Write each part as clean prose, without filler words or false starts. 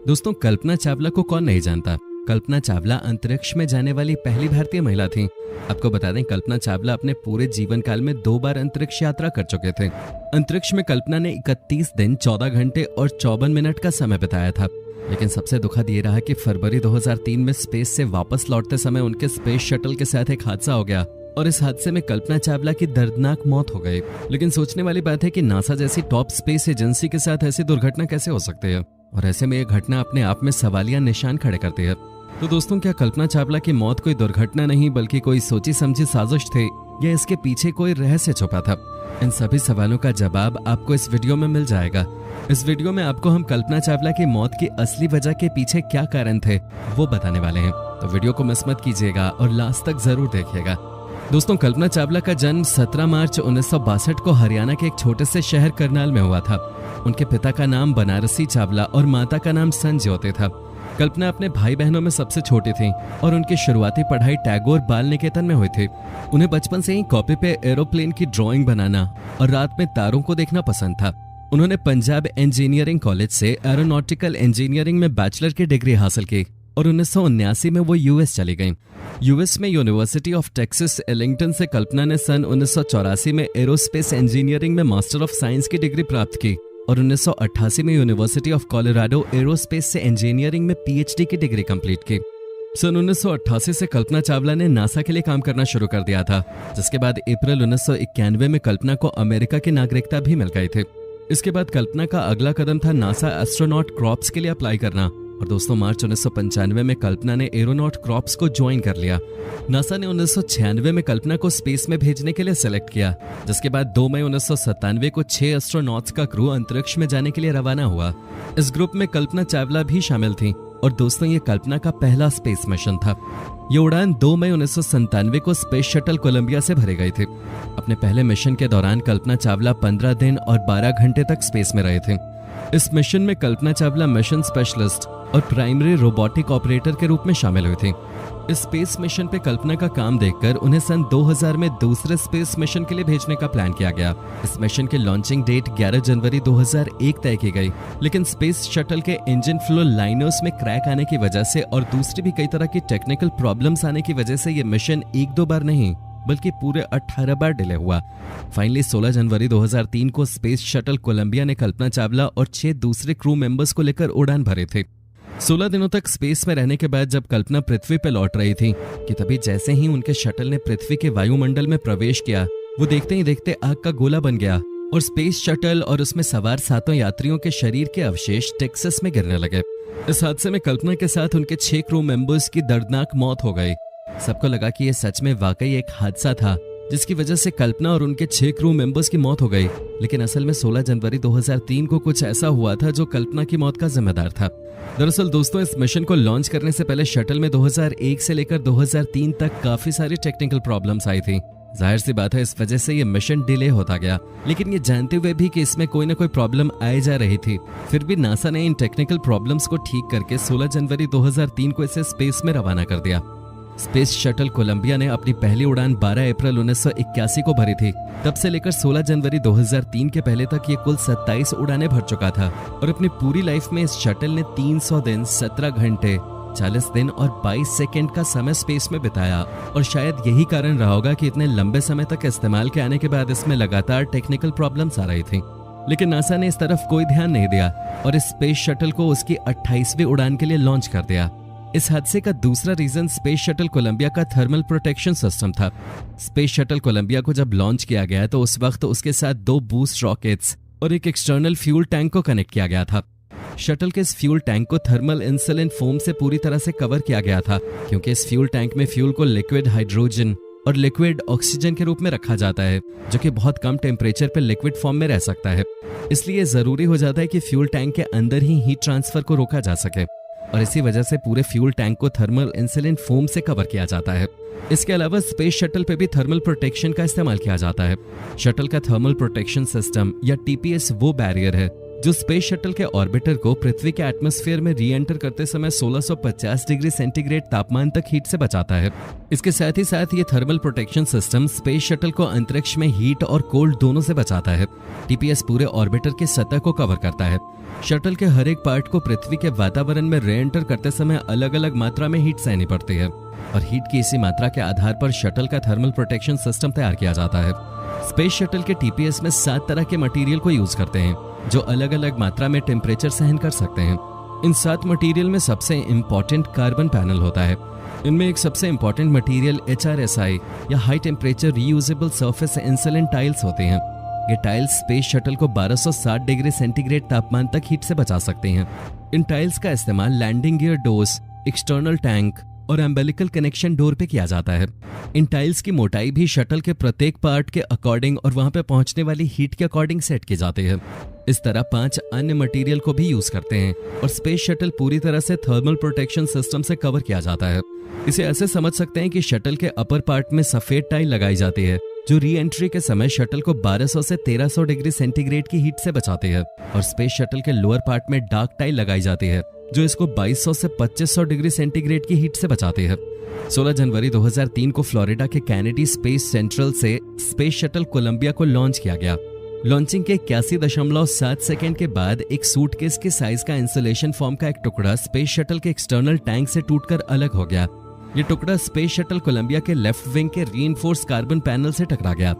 दोस्तों, कल्पना चावला को कौन नहीं जानता। कल्पना चावला अंतरिक्ष में जाने वाली पहली भारतीय महिला थी। आपको बता दें, कल्पना चावला अपने पूरे जीवन काल में 2 बार अंतरिक्ष यात्रा कर चुके थे। अंतरिक्ष में कल्पना ने 31 दिन 14 घंटे और 54 मिनट का समय बिताया था। लेकिन सबसे दुखद ये रहा कि फरवरी 2003 में स्पेस से वापस लौटते समय उनके स्पेस शटल के साथ एक हादसा हो गया और इस हादसे में कल्पना चावला की दर्दनाक मौत हो गई। लेकिन सोचने वाली बात है कि नासा जैसी टॉप स्पेस एजेंसी के साथ ऐसी दुर्घटना कैसे हो सकती है, और ऐसे में यह घटना अपने आप में सवालिया निशान खड़े करती है। तो दोस्तों, क्या कल्पना चावला की मौत कोई दुर्घटना नहीं बल्कि कोई सोची समझी साजिश थी, या इसके पीछे कोई रहस्य छुपा था? इन सभी सवालों का जवाब आपको इस वीडियो में मिल जाएगा। इस वीडियो में आपको हम कल्पना चावला की मौत की असली वजह के पीछे क्या कारण थे वो बताने वाले हैं, तो वीडियो को मिस मत कीजिएगा और लास्ट तक जरूर देखिएगा। दोस्तों, कल्पना चावला का जन्म 17 मार्च 1962 को हरियाणा के एक छोटे से शहर करनाल में हुआ था। उनके पिता का नाम बनारसी चावला और माता का नाम संज्योति था। कल्पना अपने भाई बहनों में सबसे छोटी थी और उनकी शुरुआती पढ़ाई टैगोर बाल निकेतन में हुई थी। उन्हें बचपन से ही कॉपी पे एरोप्लेन की ड्राइंग बनाना और रात में तारों को देखना पसंद था। उन्होंने पंजाब इंजीनियरिंग कॉलेज से एरोनॉटिकल इंजीनियरिंग में बैचलर की डिग्री हासिल की और 1979 में वो यूएस चली गईं। यूएस में यूनिवर्सिटी ऑफ टेक्सास एलिंगटन से कल्पना ने सन 1984 में एरोस्पेस इंजीनियरिंग में मास्टर ऑफ साइंस की डिग्री प्राप्त की और 1988 में यूनिवर्सिटी ऑफ कोलोराडो एरोस्पेस से इंजीनियरिंग में पीएचडी की डिग्री कंप्लीट की। सन 1988 से कल्पना चावला ने नासा के लिए काम करना शुरू कर दिया था, जिसके बाद अप्रैल 1991 में कल्पना को अमेरिका की नागरिकता भी मिल गई थी। इसके बाद कल्पना का अगला कदम था नासा एस्ट्रोनॉट क्रॉप्स के लिए अप्लाई करना, और दोस्तों मार्च 1995 में कल्पना ने एरोनॉट क्रॉप्स को ज्वाइन कर लिया। नासा ने 1996 में कल्पना को स्पेस में भेजने के लिए सेलेक्ट किया, जिसके बाद 2 मई 1997 को 6 एस्ट्रोनॉट्स का क्रू अंतरिक्ष में जाने के लिए रवाना हुआ। इस ग्रुप में कल्पना चावला भी शामिल थी और दोस्तों ये कल्पना का पहला स्पेस मिशन था। ये उड़ान 2 मई 1997 को स्पेस शटल कोलंबिया से भरी गई थी। अपने पहले मिशन के दौरान कल्पना चावला 15 दिन और 12 घंटे तक स्पेस में रहे थे। इस मिशन में कल्पना चावला मिशन स्पेशलिस्ट और प्राइमरी रोबोटिक ऑपरेटर के रूप में शामिल हुई थी। इस स्पेस मिशन पे कल्पना का काम देखकर उन्हें सन 2000 में दूसरे स्पेस मिशन के लिए भेजने का प्लान किया गया। इस मिशन की लॉन्चिंग डेट 11 जनवरी 2001 तय की गई, लेकिन स्पेस शटल के इंजन फ्लो लाइनर्स में क्रैक आने की वजह से और दूसरी भी कई तरह की टेक्निकल प्रॉब्लम्स आने की वजह से ये मिशन 1-2 बार नहीं बल्कि पूरे 18 बार डिले हुआ। फाइनली 16 जनवरी 2003 को स्पेस शटल कोलंबिया ने कल्पना चावला और 6 दूसरे क्रू मेंबर्स को लेकर उड़ान भरे थे। 16 दिनों तक स्पेस में रहने के बाद जब कल्पना पृथ्वी पर लौट रही थी कि तभी जैसे ही उनके शटल ने पृथ्वी के वायुमंडल में प्रवेश किया, वो देखते ही देखते आग का गोला बन गया और स्पेस शटल और उसमें सवार 7 यात्रियों के शरीर के अवशेष टेक्सास में गिरने लगे। इस हादसे में कल्पना के साथ उनके 6 क्रू मेंबर्स की दर्दनाक मौत हो गई। सबको लगा कि यह सच में वाकई एक हादसा था जिसकी वजह से कल्पना और उनके 6 क्रू मेंबर्स की मौत हो गई, लेकिन असल में 16 जनवरी 2003 को कुछ ऐसा हुआ था जो कल्पना की मौत का जिम्मेदार था। दरअसल दोस्तों, इस मिशन को लॉन्च करने से पहले शटल में 2001 से लेकर 2003 तक काफी सारी टेक्निकल प्रॉब्लम्स आई थी। जाहिर सी बात है, इस वजह से ये मिशन डिले होता गया, लेकिन ये जानते हुए भी कि इसमें कोई ना कोई प्रॉब्लम आई जा रही थी, फिर भी नासा ने इन टेक्निकल प्रॉब्लम्स को ठीक करके 16 जनवरी 2003 को इसे स्पेस में रवाना कर दिया। स्पेस शटल कोलंबिया ने अपनी पहली उड़ान 12 अप्रैल 1981 को भरी थी। तब से लेकर 16 जनवरी 2003 के पहले तक ये कुल 27 उड़ानें भर चुका था और अपनी पूरी लाइफ में इस शटल ने 300 दिन, 17 घंटे, 40 दिन और 22 सेकंड का समय स्पेस में बिताया। और शायद यही कारण रहा होगा कि इतने लंबे समय तक इस्तेमाल के आने के बाद इसमें लगातार टेक्निकल प्रॉब्लम्स आ रही थी। लेकिन नासा ने इस तरफ कोई ध्यान नहीं दिया और इस स्पेस शटल को उसकी 28वीं उड़ान के लिए लॉन्च कर दिया। इस हादसे का दूसरा रीजन स्पेस शटल कोलंबिया का थर्मल प्रोटेक्शन सिस्टम था। स्पेस शटल कोलंबिया को जब लॉन्च किया गया तो उस वक्त उसके साथ 2 बूस्ट रॉकेट्स और एक एक्सटर्नल फ्यूल टैंक को कनेक्ट किया गया था। शटल के इस फ्यूल टैंक को थर्मल इंसुलिन फोम से पूरी तरह से कवर किया गया था, क्योंकि इस फ्यूल टैंक में फ्यूल को लिक्विड हाइड्रोजन और लिक्विड ऑक्सीजन के रूप में रखा जाता है, जो कि बहुत कम टेम्परेचर पर लिक्विड फॉर्म में रह सकता है। इसलिए जरूरी हो जाता है कि फ्यूल टैंक के अंदर ही हीट ट्रांसफर को रोका जा सके, और इसी वजह से पूरे फ्यूल टैंक को थर्मल इंसुलिन फोम से कवर किया जाता है। इसके अलावा स्पेस शटल पे भी थर्मल प्रोटेक्शन का इस्तेमाल किया जाता है। शटल का थर्मल प्रोटेक्शन सिस्टम या टीपीएस वो बैरियर है जो स्पेस शटल के ऑर्बिटर को पृथ्वी के एटमॉस्फेयर में री एंटर करते समय 1650 डिग्री सेंटीग्रेड तापमान तक हीट से बचाता है। इसके साथ ही साथ ये thermal protection system space shuttle को अंतरिक्ष में हीट और कोल्ड दोनों से बचाता है। टीपीएस पूरे ऑर्बिटर की सतह को कवर करता है। शटल के हर एक पार्ट को पृथ्वी के वातावरण में री एंटर करते समय अलग अलग मात्रा में हीट सहनी पड़ती है और हीट की इसी मात्रा के आधार पर शटल का थर्मल प्रोटेक्शन सिस्टम तैयार किया जाता है। स्पेस शटल के टीपीएस में 7 तरह के मटेरियल को यूज करते हैं जो अलग अलग मात्रा में टेम्परेचर सहन कर सकते हैं। इन 7 मटेरियल में सबसे इम्पोर्टेंट कार्बन पैनल होता है। इनमें एक सबसे इम्पोर्टेंट मटेरियल HRSI या high temperature reusable surface इंसुलेंट tiles होते हैं। ये टाइल्स स्पेस शटल को 1260 डिग्री सेंटीग्रेड तापमान तक हीट से बचा सकते हैं। इन टाइल्स का इस्तेमाल landing gear doors, external tank और एम्बेलिकल कनेक्शन डोर पे किया जाता है। इन टाइल्स की मोटाई भी शटल के प्रत्येक पार्ट के अकॉर्डिंग और वहां पे पहुंचने वाली हीट के अकॉर्डिंग सेट की जाती है। इस तरह 5 अन्य मटेरियल को भी यूज करते हैं और स्पेस शटल पूरी तरह से थर्मल प्रोटेक्शन सिस्टम से कवर किया जाता है। इसे ऐसे समझ सकते हैं कि शटल के अपर पार्ट में सफेद टाइल लगाई जाती है जो री एंट्री के समय शटल को 1200 से 1300 डिग्री सेंटीग्रेड की हीट से बचाती है, और स्पेस शटल के लोअर पार्ट में डार्क टाइल लगाई जाती है जो इसको 2200 से 2500 डिग्री सेंटीग्रेड की हीट से बचाती है। 16 जनवरी 2003 को फ्लोरिडा के कैनेडी स्पेस सेंट्रल से स्पेस शटल कोलंबिया को लॉन्च किया गया। लॉन्चिंग के 81.7 सेकेंड के बाद एक सूटकेस के साइज का इंसुलेशन फॉर्म का एक टुकड़ा स्पेस शटल के एक्सटर्नल टैंक से टूटकर अलग हो गया। ये टुकड़ा स्पेस शटल कोलंबिया के लेफ्ट विंग के रीइंफोर्स कार्बन पैनल से टकरा गया।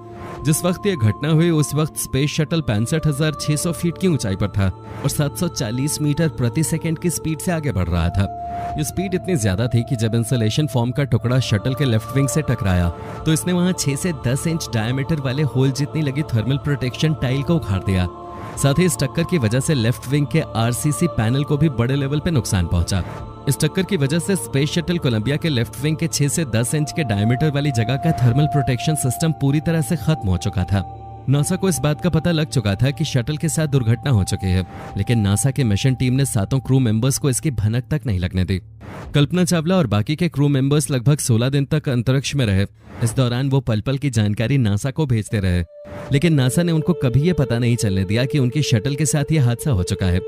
जिस वक्त ये घटना हुई उस वक्त स्पेस शटल 65,600 फीट की ऊंचाई पर था और 740 मीटर प्रति सेकंड की स्पीड से आगे बढ़ रहा था। ये स्पीड इतनी ज्यादा थी कि जब इंसुलेशन फॉर्म का टुकड़ा शटल के लेफ्ट विंग से टकराया तो इसने वहां 6 से 10 इंच डायमीटर वाले होल जितनी लगी थर्मल प्रोटेक्शन टाइल को उखाड़ दिया। साथ ही इस टक्कर की वजह से लेफ्ट विंग के आरसीसी पैनल को भी बड़े लेवल पे नुकसान पहुंचा। इस टक्कर की वजह से स्पेस शटल कोलंबिया के लेफ्ट विंग के 6 से 10 इंच के डायमीटर वाली जगह का थर्मल प्रोटेक्शन सिस्टम पूरी तरह से खत्म हो चुका था। नासा को इस बात का पता लग चुका था कि शटल के साथ दुर्घटना हो चुकी है, लेकिन नासा के मिशन टीम ने 7 क्रू मेंबर्स को इसकी भनक तक नहीं लगने दी। कल्पना चावला और बाकी के क्रू मेंबर्स लगभग 16 दिन तक अंतरिक्ष में रहे। इस दौरान वो पल पल की जानकारी नासा को भेजते रहे, लेकिन नासा ने उनको कभी ये पता नहीं चलने दिया कि उनकी शटल के साथ ये हादसा हो चुका है।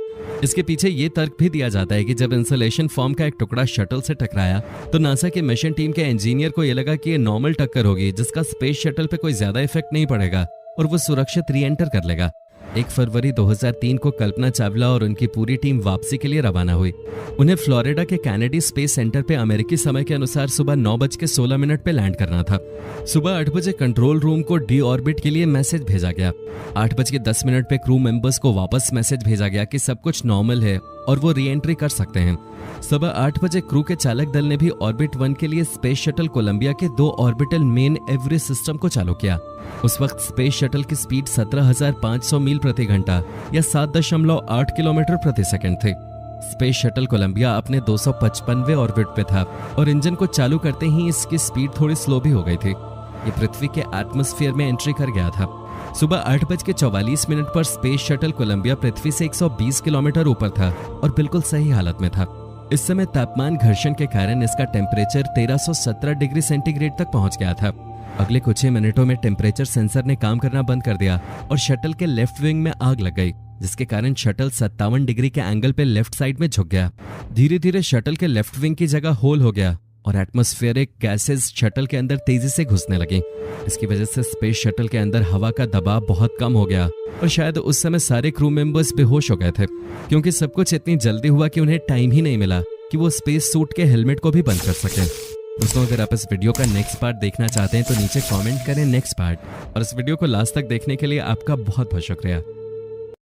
इसके पीछे ये तर्क भी दिया जाता है कि जब इंसुलेशन फॉर्म का एक टुकड़ा शटल से टकराया तो नासा के मिशन टीम के इंजीनियर को ये लगा कि ये नॉर्मल टक्कर होगी जिसका स्पेस शटल पे कोई ज्यादा इफेक्ट नहीं पड़ेगा और वो सुरक्षित री एंटर कर लेगा। 1 फरवरी 2003 को कल्पना चावला और उनकी पूरी टीम वापसी के लिए रवाना हुई। उन्हें फ्लोरिडा के कैनेडी स्पेस सेंटर पे अमेरिकी समय के अनुसार सुबह 9:16 पे लैंड करना था। सुबह 8 बजे कंट्रोल रूम को डी ऑर्बिट के लिए मैसेज भेजा गया। 8:10 पे क्रू मेंबर्स को वापस मैसेज भेजा गया कि सब कुछ नॉर्मल है और वो री एंट्री कर सकते हैं। सुबह 8 बजे क्रू के चालक दल ने भी ऑर्बिट 1 के लिए स्पेस शटल कोलंबिया के 2 ऑर्बिटल मेन एवरेज सिस्टम को चालू किया। उस वक्त स्पेस शटल की स्पीड 17,500 मील प्रति घंटा या 7.8 किलोमीटर प्रति सेकंड थी। स्पेस शटल कोलंबिया अपने 255वें ऑर्बिट पे था और इंजन को चालू करते ही इसकी स्पीड थोड़ी स्लो भी हो गई थी। ये पृथ्वी के एटमॉस्फेयर में एंट्री कर गया था। सुबह 8:44 पर स्पेस शटल कोलंबिया पृथ्वी से 120 किलोमीटर ऊपर था और बिल्कुल सही हालत में था। इस समय तापमान घर्षण के कारण इसका टेम्परेचर 1317 डिग्री सेंटीग्रेड तक पहुंच गया था। अगले कुछ ही मिनटों में टेम्परेचर सेंसर ने काम करना बंद कर दिया और शटल के लेफ्ट विंग में आग लग गई, जिसके कारण शटल 57 डिग्री के एंगल पे लेफ्ट साइड में झुक गया। धीरे धीरे शटल के लेफ्ट विंग की जगह होल हो गया और एटमॉस्फेरिक गैसेस शटल के अंदर तेजी से घुसने लगी। इसकी वजह से स्पेस शटल के अंदर हवा का दबाव बहुत कम हो गया और शायद उस समय सारे क्रू मेंबर्स बेहोश हो गए थे, क्योंकि सब कुछ इतनी जल्दी हुआ कि उन्हें टाइम ही नहीं मिला कि वो स्पेस सूट के हेलमेट को भी बंद कर सके। दोस्तों, अगर आप इस वीडियो का नेक्स्ट पार्ट देखना चाहते हैं तो नीचे कमेंट करें नेक्स्ट पार्ट, और इस वीडियो को लास्ट तक देखने के लिए आपका बहुत बहुत शुक्रिया।